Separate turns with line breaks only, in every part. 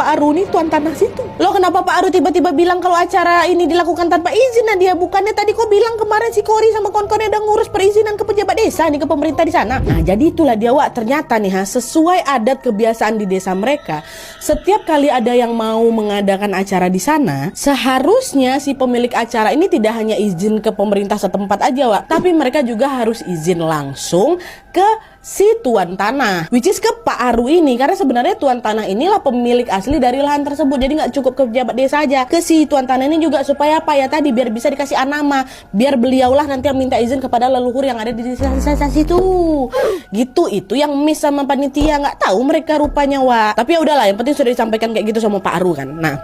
Pak Aru nih tuan tanah situ. Loh, kenapa Pak Aru tiba-tiba bilang kalau acara ini dilakukan tanpa izin? Nadia, bukannya tadi kok bilang kemarin si Kori sama kawan-kawannya udah ngurus perizinan ke pejabat desa nih, ke pemerintah di sana. Nah, jadi itulah dia, Wak, ternyata nih sesuai adat kebiasaan di desa mereka, setiap kali ada yang mau mengadakan acara di sana, seharusnya si pemilik acara ini tidak hanya izin ke pemerintah setempat aja, Wak, tapi mereka juga harus izin langsung ke si tuan tanah, which is ke Pak Aru ini, karena sebenarnya tuan tanah inilah pemilik asli dari lahan tersebut. Jadi nggak cukup ke pejabat desa aja, ke si tuan tanah ini juga, supaya apa ya tadi, biar bisa dikasih anama, biar beliaulah nanti yang minta izin kepada leluhur yang ada di desa situ. Gitu, itu yang miss sama panitia, nggak tahu mereka rupanya, Wak. Tapi ya udahlah, yang penting sudah disampaikan kayak gitu sama Pak Aru kan. Nah,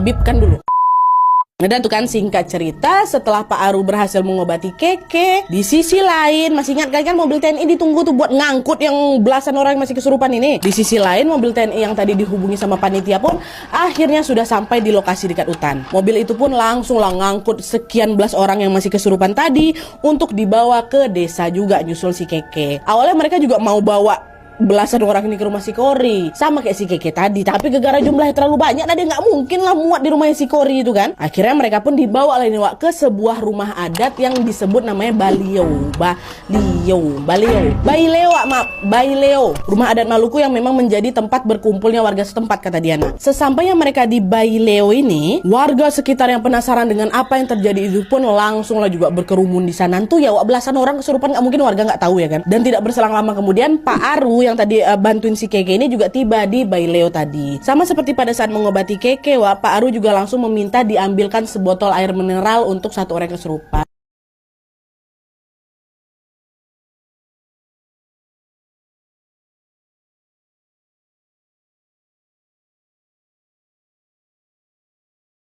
bip kan dulu. Dan tuh kan, singkat cerita, setelah Pak Aru berhasil mengobati Keke, di sisi lain, masih ingat kan mobil TNI ditunggu tuh buat ngangkut yang belasan orang yang masih kesurupan ini. Di sisi lain, mobil TNI yang tadi dihubungi sama panitia pun akhirnya sudah sampai di lokasi dekat hutan. Mobil itu pun langsung lah ngangkut sekian belas orang yang masih kesurupan tadi untuk dibawa ke desa juga nyusul si Keke. Awalnya mereka juga mau bawa belasan orang ini ke rumah si Kori, sama kayak si Keke tadi, tapi gara-gara jumlahnya terlalu banyak, nah dia nggak mungkin lah muat di rumahnya si Kori itu kan. Akhirnya mereka pun dibawa lah ini, Wak, ke sebuah rumah adat yang disebut namanya Baileo, Baileo, rumah adat Maluku yang memang menjadi tempat berkumpulnya warga setempat, kata Diana. Sesampainya mereka di Baileo ini, warga sekitar yang penasaran dengan apa yang terjadi itu pun langsung lah juga berkerumun di sana. Tuh ya, Wak, belasan orang kesurupan, nggak mungkin warga nggak tahu ya kan. Dan tidak berselang lama kemudian, Pak Aru yang tadi bantuin si Keke ini juga tiba di Baileo tadi. Sama seperti pada saat mengobati Keke, Wak, Pak Aru juga langsung meminta diambilkan sebotol air mineral untuk satu orang kesurupan.